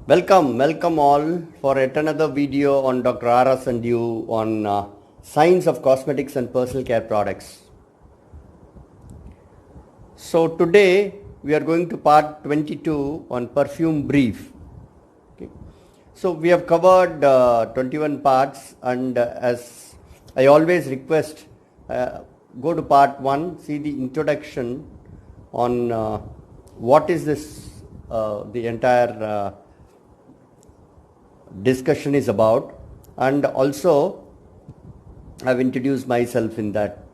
Welcome all for yet another video on Dr. R.S. and you on science of cosmetics and personal care products. So today we are going to part 22 on perfume brief. Okay. So we have covered 21 parts, and as I always request, go to part 1, see the introduction on what is this, the entire discussion is about, and also I've introduced myself in that,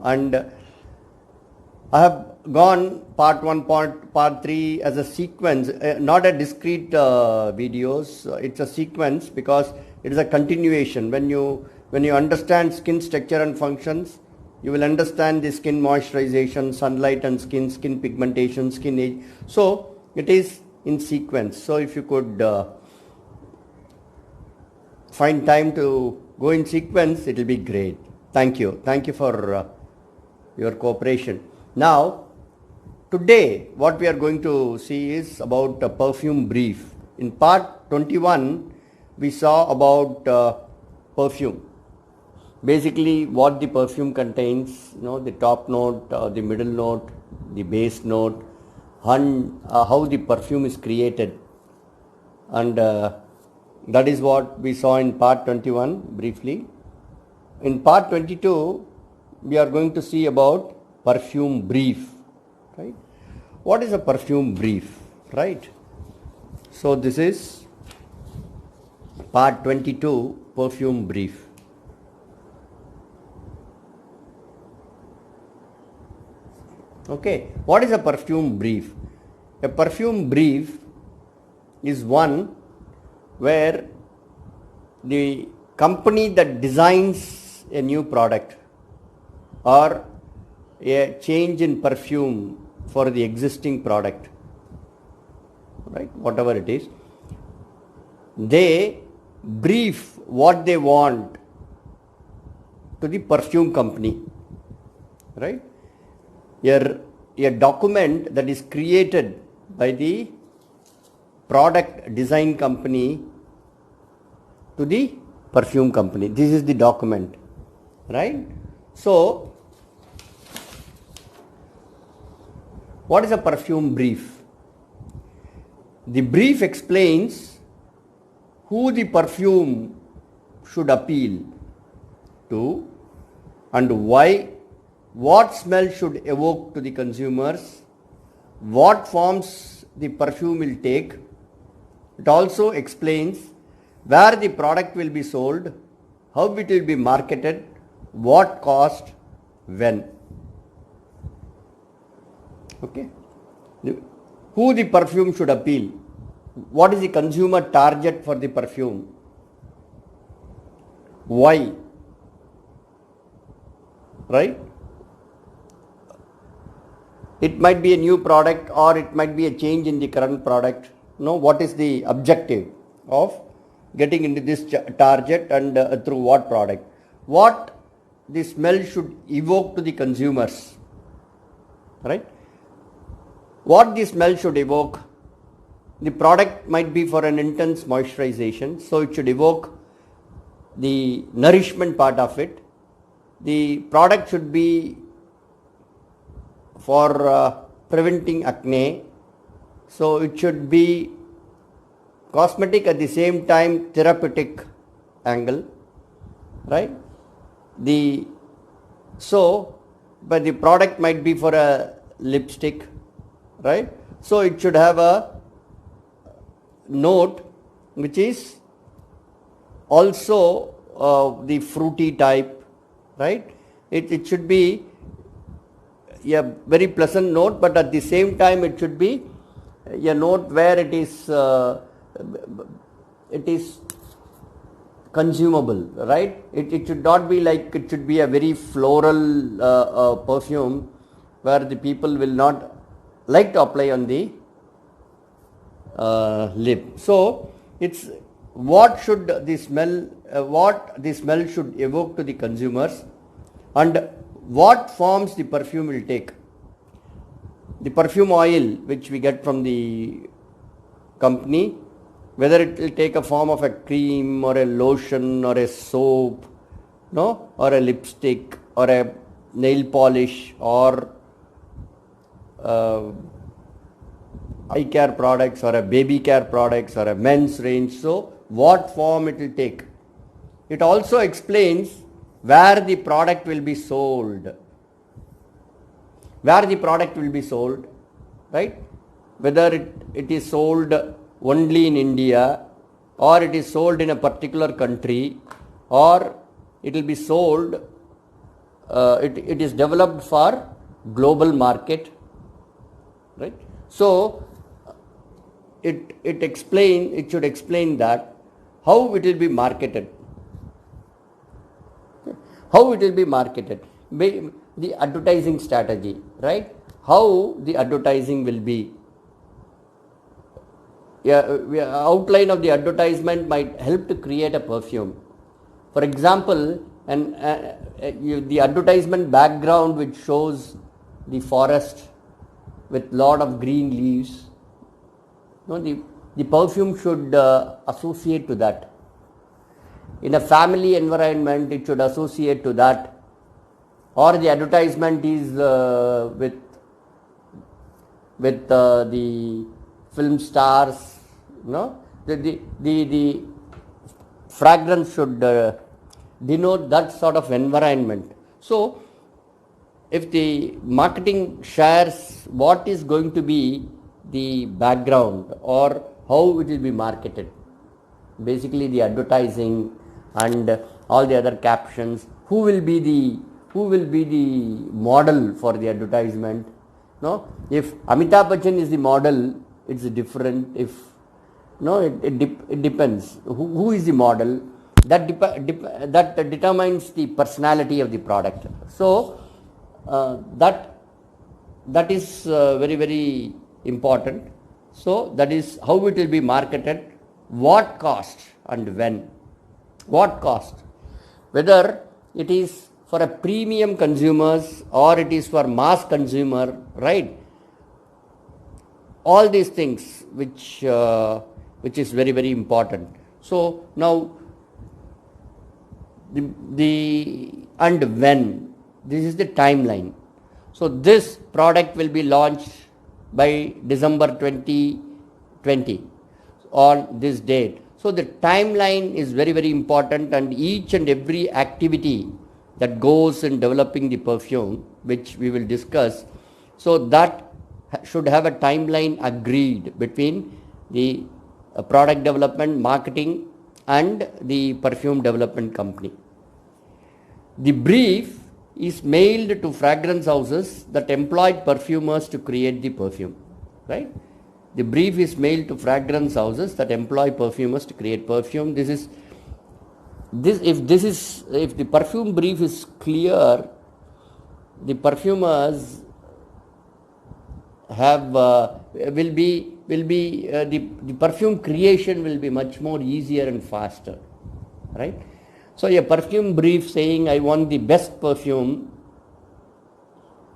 and I have gone part 1, part 3 as a sequence, not a discrete videos. It's a sequence because it is a continuation. When you understand skin structure and functions, you will understand the skin moisturization, sunlight and skin pigmentation, skin age. So it is in sequence. So if you could find time to go in sequence, it will be great. Thank you for your cooperation. Now today what we are going to see is about a perfume brief. In part 21 we saw about perfume, basically what the perfume contains, the top note, the middle note, the base note, and how the perfume is created, and that is what we saw in part 21 briefly. In part 22 we are going to see about perfume brief, right? What is a perfume brief, right? So this is part 22, perfume brief. Okay, what is a perfume brief? A perfume brief is one where the company that designs a new product or a change in perfume for the existing product, right, whatever it is, they brief what they want to the perfume company, right? A document that is created by the product design company to the perfume company. This is the document, right? So what is a perfume brief? The brief explains who the perfume should appeal to and why, what smell should evoke to the consumers, what forms the perfume will take. It also explains where the product will be sold, how it will be marketed, what cost, when. Okay. Who the perfume should appeal, what is the consumer target for the perfume, why, right? It might be a new product or it might be a change in the current product. What is the objective of getting into this target, and through what product, what the smell should evoke to the consumers, right? What the smell should evoke. The product might be for an intense moisturization, so it should evoke the nourishment part of it. The product should be for preventing acne, so it should be cosmetic at the same time therapeutic angle, right? But the product might be for a lipstick, right? So it should have a note which is also the fruity type, right? It should be a very pleasant note, but at the same time it should be a note where it is consumable, right? It should not be like, it should be a very floral perfume where the people will not like to apply on the lip. So it's what the smell should evoke to the consumers, and what forms the perfume will take. The perfume oil which we get from the company whether it will take a form of a cream or a lotion or a soap, no, or a lipstick or a nail polish or eye care products or a baby care products or a men's range. So what form it will take. It also explains where the product will be sold. Where the product will be sold, right? Whether it is sold only in India, or it is sold in a particular country, or it will be sold, it is developed for global market, right? So it should explain that how it will be marketed. How it will be marketed, the advertising strategy, right? How the advertising will be. Outline of the advertisement might help to create a perfume. For example, the advertisement background which shows the forest with lot of green leaves, the perfume should associate to that. In a family environment, it should associate to that, or the advertisement is with the film stars. The fragrance should denote that sort of environment. So, if the marketing shares what is going to be the background or how it will be marketed, basically the advertising and all the other captions, who will be the model for the advertisement. No, if Amitabh Bachchan is the model, it's different. If no, it depends who is the model. That determines the personality of the product. So that is very, very important. So that is how it will be marketed, what cost and when. What cost, whether it is for a premium consumers or it is for mass consumer, right? All these things which is very, very important. So now the and when, this is the timeline. So this product will be launched by December 2020 on this date. So the timeline is very, very important, and each and every activity that goes in developing the perfume, which we will discuss, so that should have a timeline agreed between the product development, marketing and the perfume development company. The brief is mailed to fragrance houses that employ perfumers to create the perfume, right? The brief is mailed to fragrance houses that employ perfumers to create perfume. If the perfume brief is clear, the perfumers have the perfume creation will be much more easier and faster, right? So a perfume brief saying I want the best perfume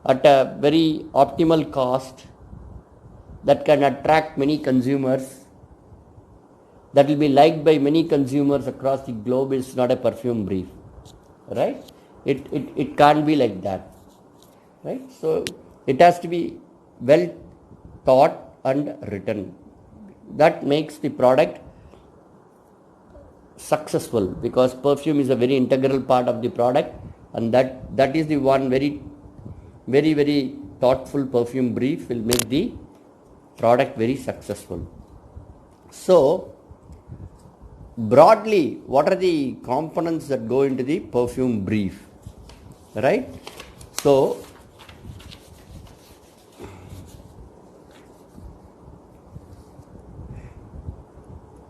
at a very optimal cost that can attract many consumers, that will be liked by many consumers across the globe, is not a perfume brief, right? It can't be like that, right? So it has to be well thought and written. That makes the product successful, because perfume is a very integral part of the product, and that is the one very, very, very thoughtful perfume brief will make the product very successful. So broadly, what are the components that go into the perfume brief, right? So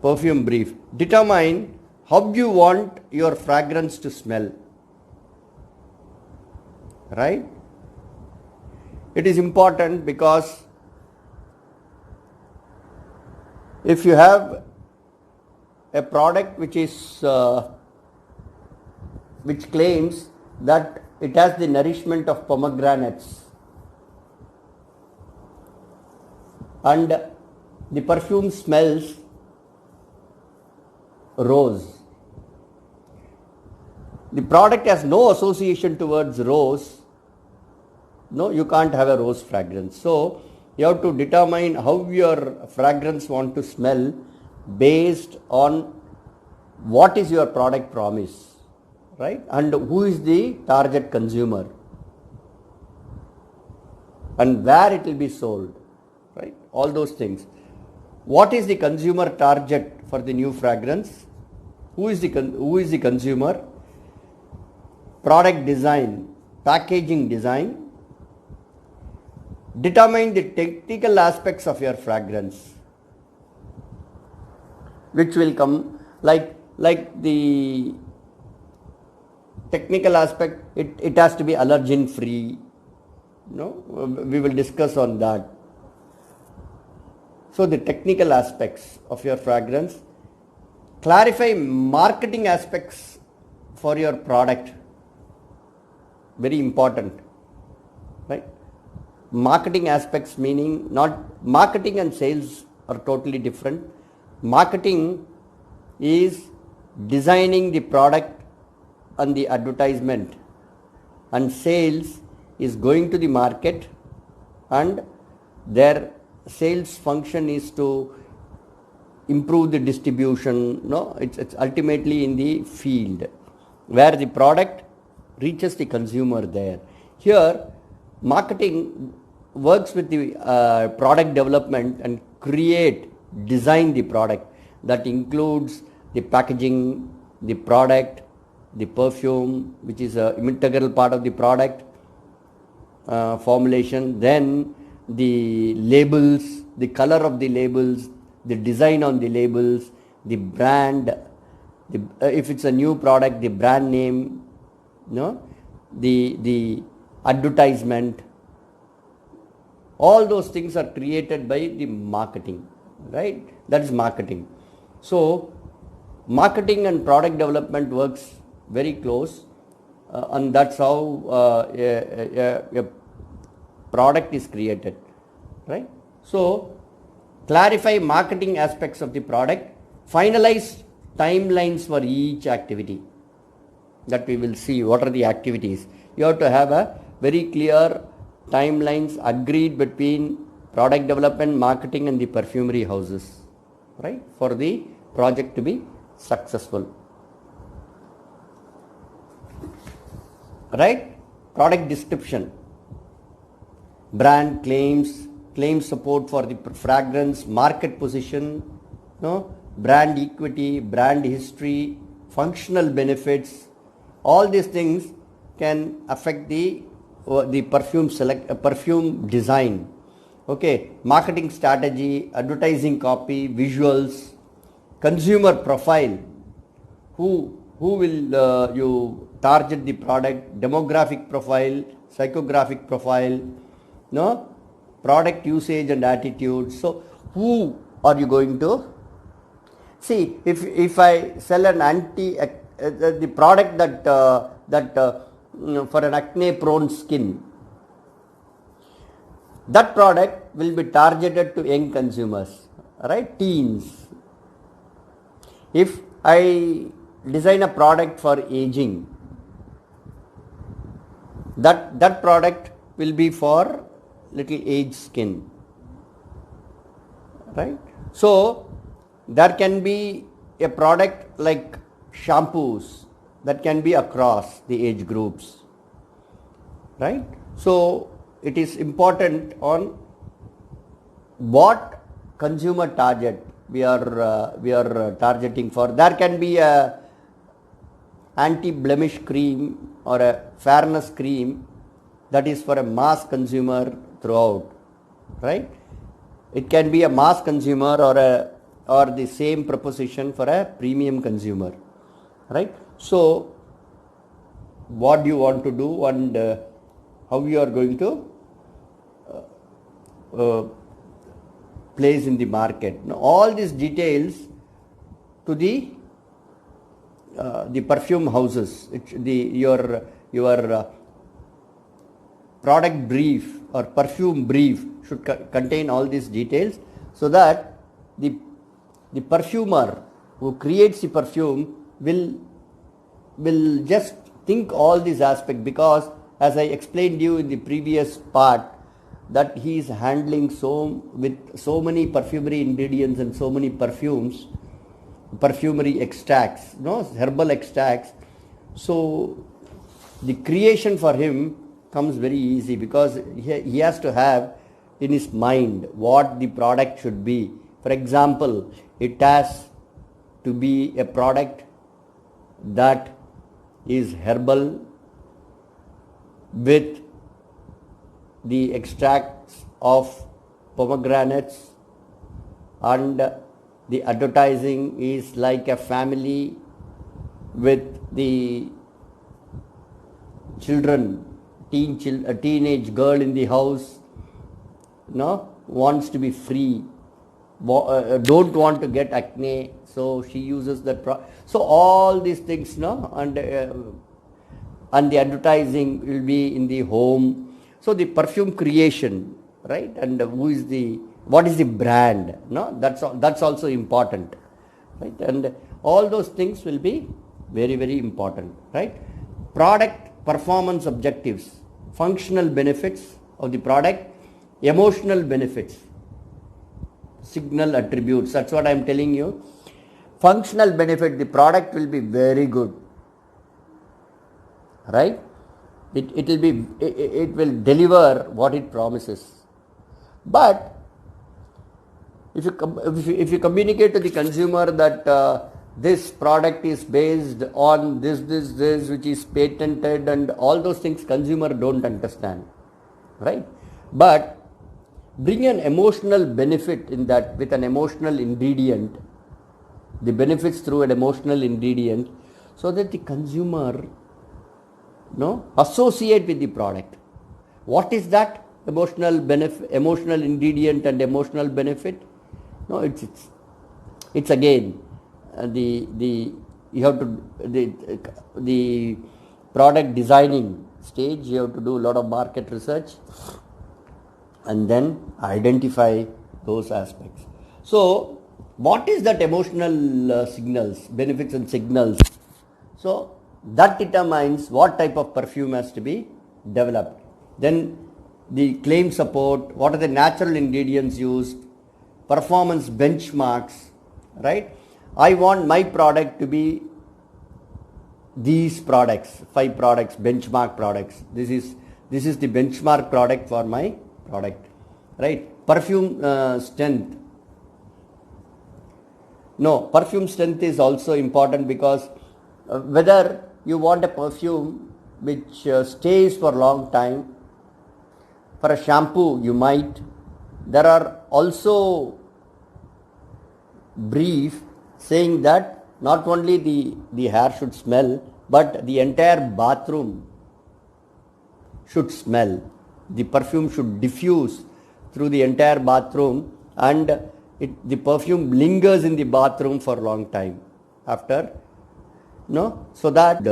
perfume brief, determine how you want your fragrance to smell, right? It is important because if you have a product which claims that it has the nourishment of pomegranates, and the perfume smells rose. The product has no association towards rose. No, you can't have a rose fragrance. So you have to determine how your fragrance want to smell based on what is your product promise, right? And who is the target consumer and where it will be sold, right? All those things. What is the consumer target for the new fragrance? Who is the consumer? Product design, packaging design. Determine the technical aspects of your fragrance, which will come like the technical aspect. It has to be allergen free. No, we will discuss on that. So the technical aspects of your fragrance. Clarify marketing aspects for your product. Very important, right? Marketing aspects meaning not marketing and sales are totally different. Marketing is designing the product and the advertisement, and sales is going to the market and their sales function is to improve the distribution. No, it's ultimately in the field where the product reaches the consumer there. Here marketing works with the product development and design the product. That includes the packaging, the product, the perfume, which is an integral part of the product formulation, then the labels, the color of the labels, the design on the labels, the brand, if it's a new product, the brand name, no, the advertisement. All those things are created by the marketing, right? That is marketing. So marketing and product development works very close, and that's how a product is created, right? So clarify marketing aspects of the product, finalize timelines for each activity. That we will see what are the activities. You have to have a very clear timelines agreed between product development, marketing and the perfumery houses, right, for the project to be successful, right? Product description, brand claims, claim support for the fragrance, market position, no, brand equity, brand history, functional benefits. All these things can affect the perfume design. Okay, marketing strategy, advertising copy, visuals, consumer profile. Who will you target the product? Demographic profile, psychographic profile, no, product usage and attitude. So who are you going to see? If I sell an the product that for an acne prone skin, that product will be targeted to young consumers, right, teens. If I design a product for aging, that product will be for little age skin, right? So there can be a product like shampoos that can be across the age groups, right? So it is important on what consumer target we are targeting for. There can be a anti-blemish cream or a fairness cream that is for a mass consumer throughout, right? It can be a mass consumer or the same proposition for a premium consumer, right? So what do you want to do and how you are going to place in the market. Now, all these details to the perfume houses, your product brief or perfume brief should contain all these details, so that the perfumer who creates the perfume will just think all these aspects, because as I explained you in the previous part, that he is handling with so many perfumery ingredients and so many perfumery extracts, herbal extracts. So the creation for him comes very easy, because he has to have in his mind what the product should be. For example, it has to be a product that is herbal with the extracts of pomegranates, and the advertising is like a family with the children, a teenage girl in the house, wants to be free, don't want to get acne, so she uses that so all these things, and the advertising will be in the home. So the perfume creation, right, and what is the brand, that's also important, right, and all those things will be very, very important, right. Product performance objectives, functional benefits of the product, emotional benefits, signal attributes. That's what I am telling you. Functional benefit, the product will be very good, right. It will deliver what it promises. But if you communicate to the consumer that this product is based on this which is patented and all those things, consumer don't understand, right. But bring an emotional benefit in that with an emotional ingredient, the benefits through an emotional ingredient, so that the consumer associate with the product. What is that emotional ingredient and emotional benefit? No, it's again you have to the product designing stage. You have to do a lot of market research and then identify those aspects. So what is that emotional signals, benefits and signals? So that determines what type of perfume has to be developed. Then the claim support, what are the natural ingredients used, performance benchmarks, right. I want my product to be these products, 5 products, benchmark products. This is the benchmark product for my product, right. Perfume strength. No, perfume strength is also important, because whether you want a perfume which stays for a long time, for a shampoo you might. There are also brief saying that not only the hair should smell, but the entire bathroom should smell. The perfume should diffuse through the entire bathroom, and the perfume lingers in the bathroom for a long time after, so that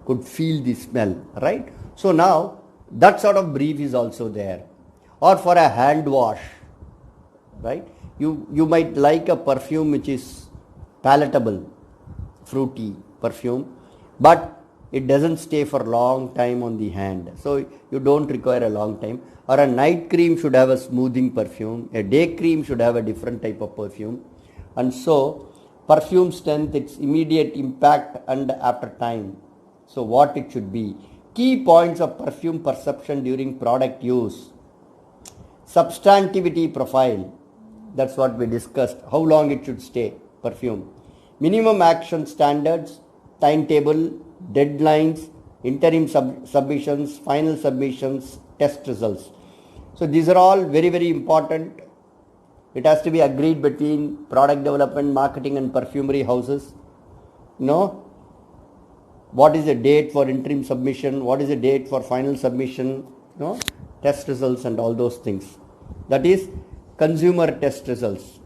could feel the smell, right. So now that sort of brief is also there. Or for a hand wash, right, you might like a perfume which is palatable, fruity perfume, but it doesn't stay for a long time on the hand, so you don't require a long time. Or a night cream should have a smoothing perfume, a day cream should have a different type of perfume, and so perfume strength, its immediate impact and after time. So what it should be, key points of perfume perception during product use, substantivity profile, that's what we discussed, how long it should stay, perfume, minimum action standards, timetable, deadlines, interim submissions, final submissions, test results. So these are all very, very important. It has to be agreed between product development, marketing and perfumery houses. What is the date for interim submission, what is the date for final submission, test results and all those things. That is consumer test results.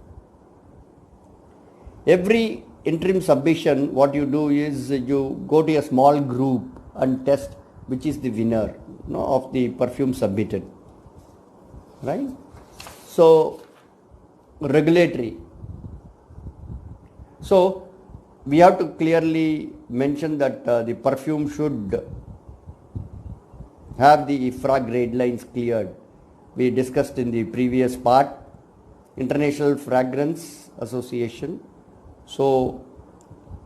Every interim submission, what you do is you go to a small group and test which is the winner of the perfume submitted, right. So regulatory. So we have to clearly mention that the perfume should have the IFRA grade lines cleared. We discussed in the previous part, International Fragrance Association. So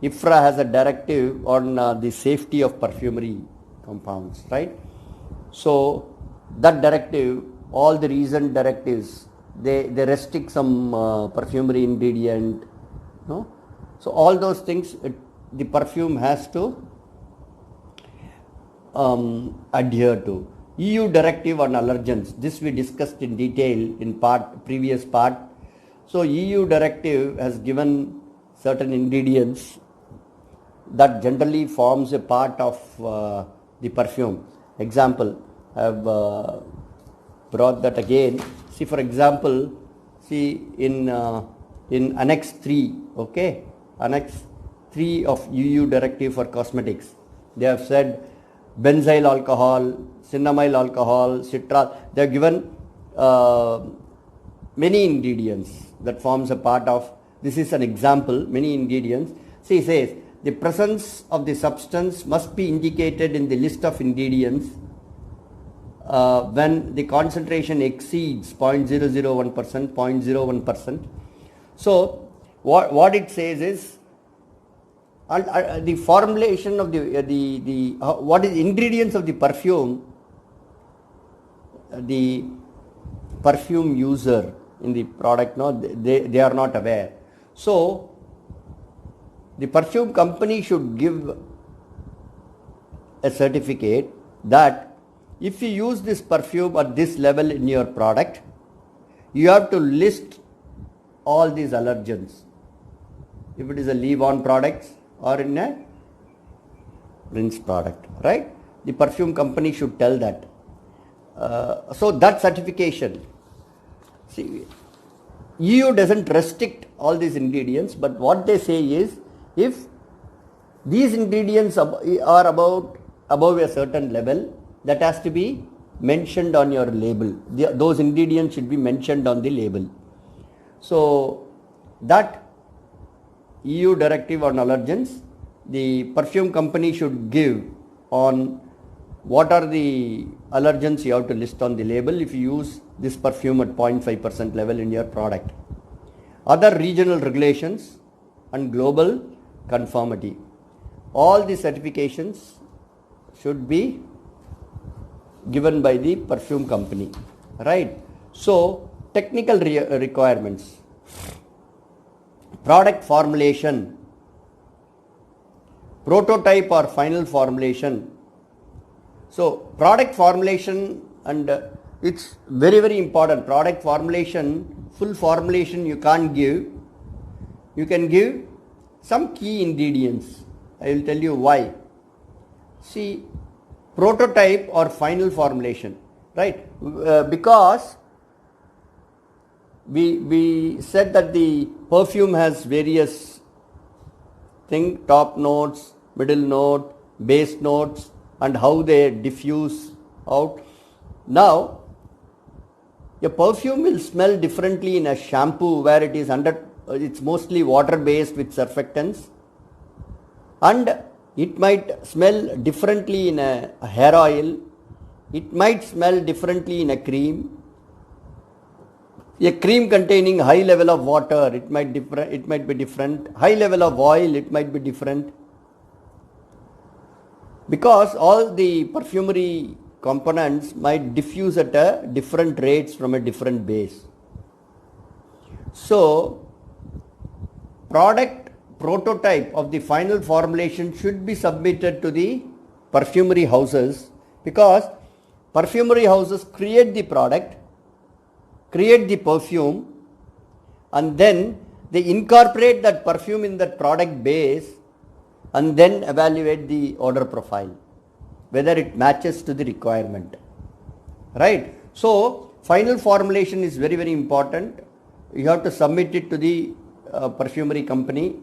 IFRA has a directive on the safety of perfumery compounds, right? So that directive, all the recent directives, they restrict some perfumery ingredient, no? So all those things, the perfume has to adhere to. EU directive on allergens, this we discussed in detail in previous part. So EU directive has given certain ingredients that generally forms a part of the perfume. Example, I have brought that again. See, for example, see in Annex 3, okay, Annex 3 of EU directive for cosmetics, they have said benzyl alcohol, cinnamyl alcohol, citral. They have given many ingredients that forms a part of. This is an example. Many ingredients. See, it says the presence of the substance must be indicated in the list of ingredients when the concentration exceeds 0.001%, 0.01%. So what it says is, the formulation of the what is ingredients of the perfume, the perfume user in the product, no, they are not aware. So the perfume company should give a certificate that if you use this perfume at this level in your product, you have to list all these allergens. If it is a leave-on products or in a rinse product, right? The perfume company should tell that. So that certification, see, EU doesn't restrict all these ingredients, but what they say is, if these ingredients are above a certain level, that has to be mentioned on your label. Those ingredients should be mentioned on the label. So that EU directive on allergens, the perfume company should give on what are the allergens you have to list on the label if you use this perfume at 0.5% level in your product. Other regional regulations and global conformity. All the certifications should be given by the perfume company, right? So technical requirements. Product formulation, prototype or final formulation. So product formulation, and it's very, very important. Product formulation, full formulation you can't give. You can give some key ingredients. I will tell you why. See, prototype or final formulation, right? Because we said that the perfume has various things, top notes, middle note, base notes, and how they diffuse out. Now, a perfume will smell differently in a shampoo where it's mostly water based with surfactants, and it might smell differently in a hair oil. It might smell differently in a cream. A cream containing high level of water, it might be different. High level of oil, it might be different. Because all the perfumery components might diffuse at a different rates from a different base. So, product prototype of the final formulation should be submitted to the perfumery houses, because perfumery houses create the product, create the perfume, and then they incorporate that perfume in that product base and then evaluate the odor profile, whether it matches to the requirement, right? So final formulation is very, very important. You have to submit it to the perfumery company.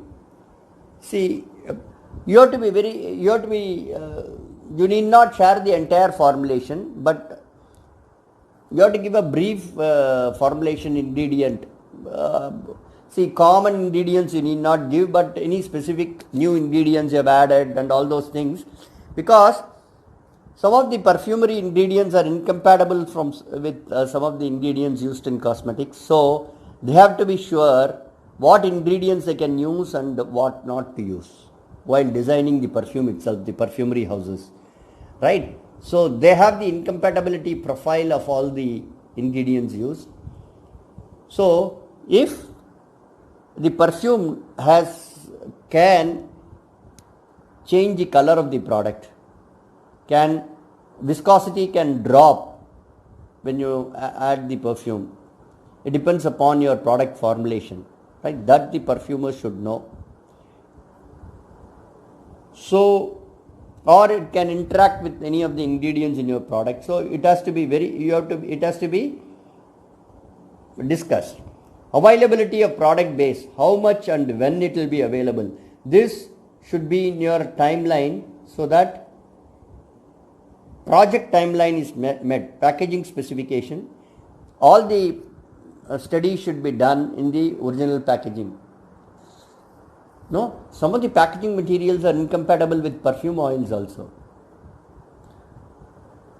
See, you need not share the entire formulation, but you have to give a brief formulation ingredient. See, common ingredients you need not give, but any specific new ingredients you have added and all those things, because some of the perfumery ingredients are incompatible with some of the ingredients used in cosmetics. So they have to be sure what ingredients they can use and what not to use while designing the perfume itself, the perfumery houses, right? So they have the incompatibility profile of all the ingredients used. So if the perfume can change the color of the product, viscosity can drop when you add the perfume. It depends upon your product formulation, right? That the perfumer should know. So, or it can interact with any of the ingredients in your product. So it has to be it has to be discussed. Availability of product base, how much and when it will be available. This should be in your timeline so that project timeline is met. Packaging specification, all the studies should be done in the original packaging. No, some of the packaging materials are incompatible with perfume oils also.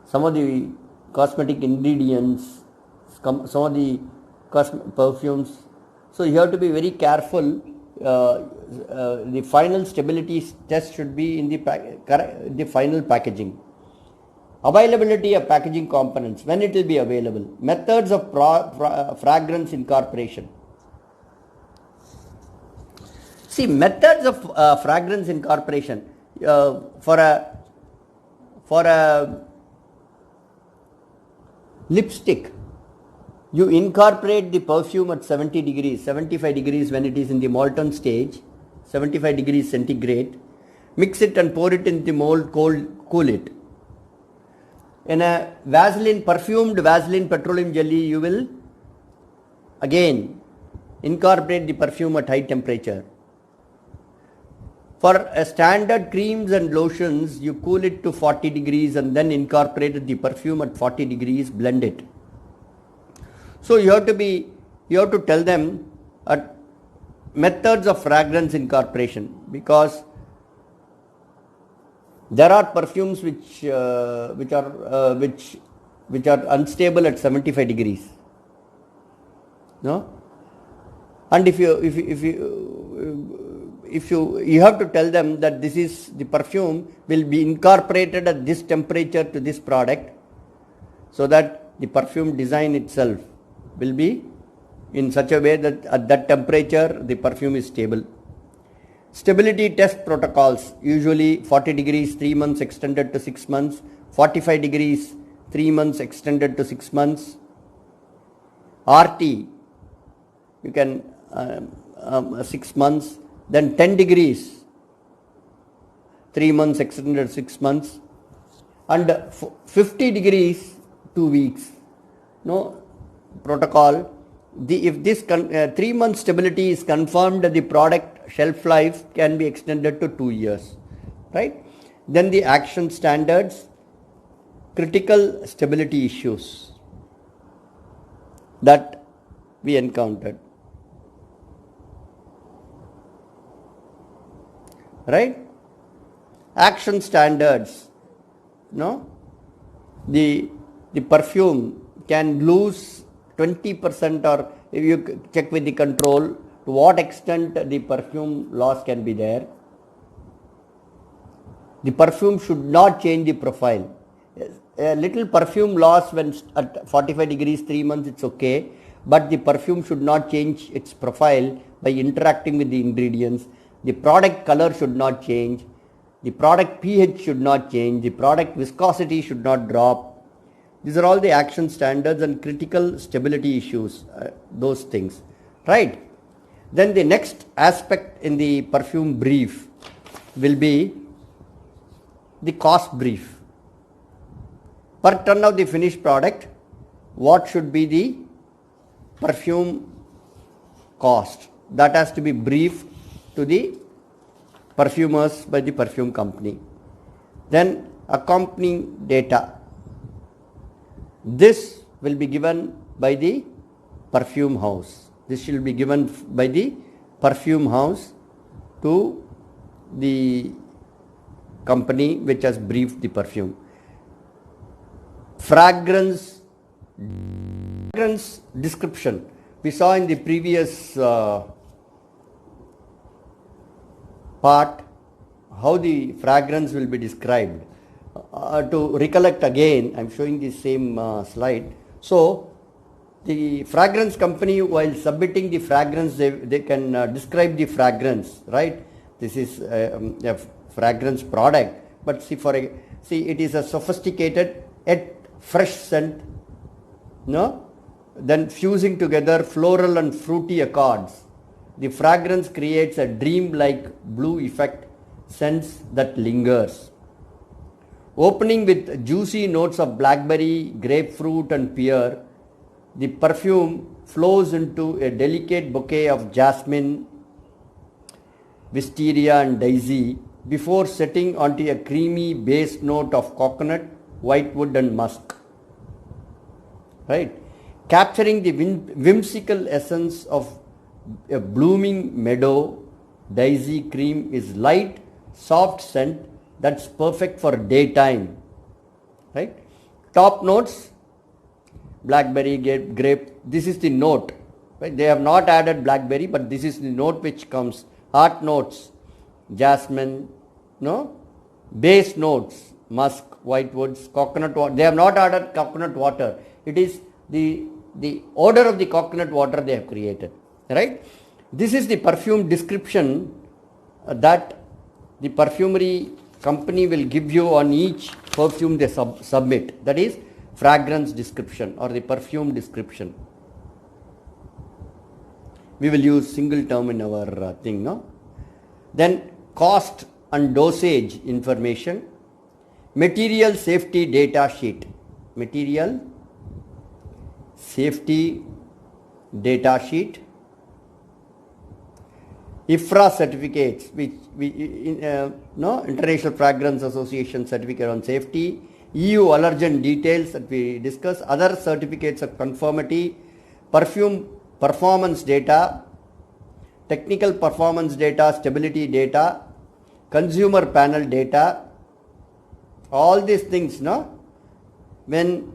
Some of the cosmetic ingredients, some of the perfumes. So you have to be very careful. The final stability test should be in the final packaging. Availability of packaging components, when it will be available. Methods of fragrance incorporation. See, methods of fragrance incorporation. For a lipstick, you incorporate the perfume at 70 degrees, 75 degrees when it is in the molten stage, 75 degrees centigrade. Mix it and pour it in the mold, cool it. In a perfumed Vaseline petroleum jelly, you will again incorporate the perfume at high temperature. For a standard creams and lotions, you cool it to 40 degrees and then incorporate the perfume at 40 degrees, blend it. So you have to tell them methods of fragrance incorporation, because there are perfumes which are unstable at 75 degrees. No, and if you have to tell them that the perfume will be incorporated at this temperature to this product, so that the perfume design itself will be in such a way that at that temperature the perfume is stable. Stability test protocols, usually 40 degrees 3 months extended to 6 months, 45 degrees 3 months extended to 6 months. RT, you can 6 months, then 10 degrees 3 months extended 6 months, and 50 degrees 2 weeks. No protocol. If this 3 month stability is confirmed, the product shelf life can be extended to 2 years, right? Then the action standards, critical stability issues that we encountered, right? Action standards, no, the perfume can lose 20%, or if you check with the control, to what extent the perfume loss can be there. The perfume should not change the profile. A little perfume loss when at 45 degrees 3 months, it's okay, but the perfume should not change its profile by interacting with the ingredients. The product color should not change, the product pH should not change, the product viscosity should not drop. These are all the action standards and critical stability issues, those things, right? Then the next aspect in the perfume brief will be the cost brief. Per ton of the finished product, what should be the perfume cost? That has to be briefed to the perfumers by the perfume company. Then accompanying data. This will be given by the perfume house. This will be given by the perfume house to the company which has briefed the perfume. Fragrance description. We saw in the previous part how the fragrance will be described. To recollect again, I am showing the same slide. So, the fragrance company, while submitting the fragrance, they can describe the fragrance, right? This is a fragrance product, but see it is a sophisticated yet fresh scent, no? Then fusing together floral and fruity accords. The fragrance creates a dream-like blue effect, sense that lingers. Opening with juicy notes of blackberry, grapefruit and pear, the perfume flows into a delicate bouquet of jasmine, wisteria and daisy before setting onto a creamy base note of coconut, whitewood and musk. Right? Capturing the whimsical essence of a blooming meadow, daisy cream is light, soft scent that's perfect for daytime. Right? Top notes, blackberry, grape, this is the note. Right? They have not added blackberry, but this is the note which comes. Heart notes, jasmine, no? Base notes, musk, whitewoods, coconut water. They have not added coconut water. It is the odor of the coconut water they have created. Right? This is the perfume description that the perfumery company will give you on each perfume they submit. That is fragrance description or the perfume description. We will use single term in our thing, no? Then cost and dosage information, material safety data sheet, material safety data sheet, IFRA certificates, which International Fragrance Association certificate on safety, EU allergen details that we discuss, other certificates of conformity, perfume performance data, technical performance data, stability data, consumer panel data, all these things, no? When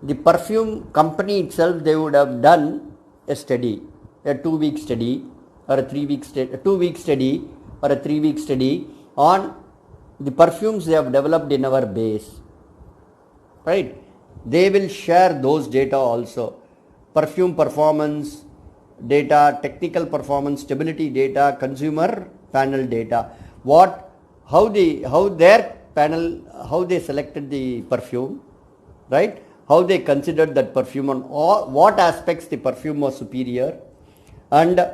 the perfume company itself, they would have done a study, a 2-week study or a 3-week study, a 2-week study or a 3-week study on the perfumes they have developed in our base. Right? They will share those data also. Perfume performance data, technical performance, stability data, consumer panel data. How their panel, how they selected the perfume, right? How they considered that perfume, on what aspects the perfume was superior, and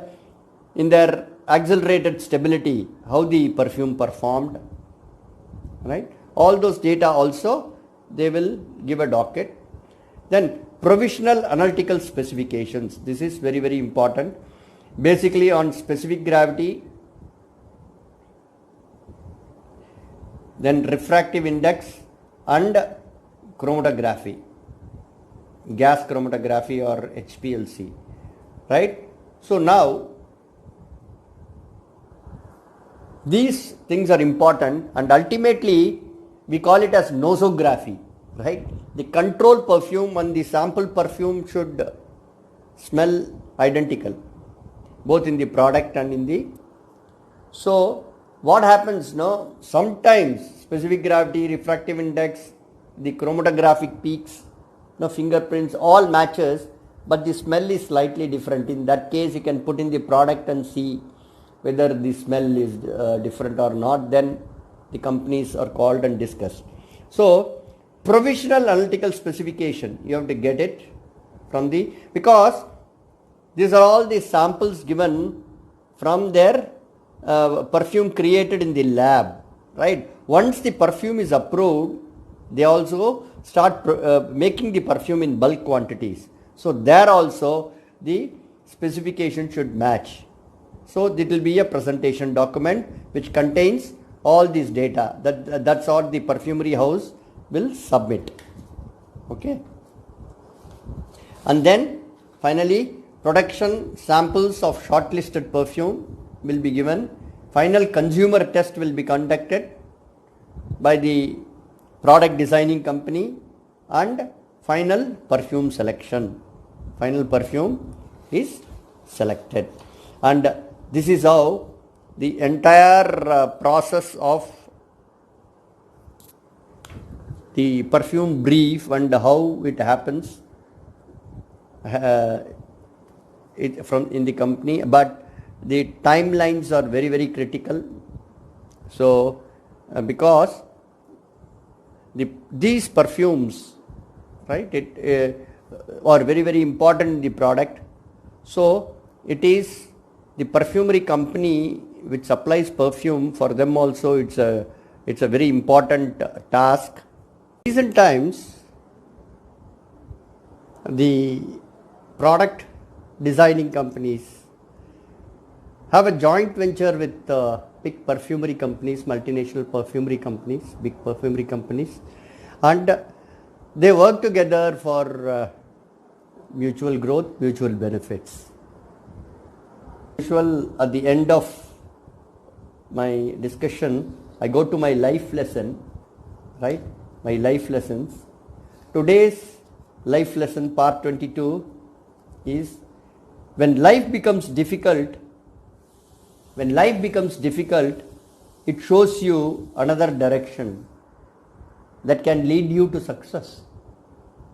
in their accelerated stability, how the perfume performed, right? All those data also they will give a docket. Then provisional analytical specifications. This is very, very important. Basically on specific gravity, then refractive index and chromatography, gas chromatography or HPLC, right? So now these things are important, and ultimately we call it as nosography, right? The control perfume and the sample perfume should smell identical, both in the product and in the. So what happens now? Sometimes specific gravity, refractive index, the chromatographic peaks, fingerprints, all matches, but the smell is slightly different. In that case, you can put in the product and see whether the smell is different or not. Then the companies are called and discussed. So provisional analytical specification, you have to get it from the, because these are all the samples given from their perfume created in the lab, right? Once the perfume is approved, they also start making the perfume in bulk quantities. So there also the specification should match. So it will be a presentation document which contains all these data. That's what the perfumery house will submit. Okay. And then finally production samples of shortlisted perfume will be given. Final consumer test will be conducted by the product designing company, and final perfume selection. Final perfume is selected, and this is how the entire process of the perfume brief and how it happens from in the company. But the timelines are very, very critical. So because these perfumes, right, are very, very important in the product. So it is the perfumery company which supplies perfume. For them also it's a very important task. In recent times, the product designing companies have a joint venture with big perfumery companies, multinational perfumery companies, big perfumery companies, and they work together for mutual growth, mutual benefits. Usual, at the end of my discussion, I go to my life lesson, right? My life lessons. Today's life lesson, part 22, is when life becomes difficult, it shows you another direction that can lead you to success.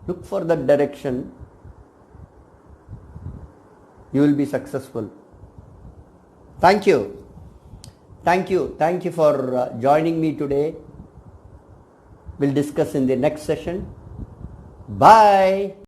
Look for that direction, you will be successful. Thank you. Thank you for joining me today. We'll discuss in the next session. Bye.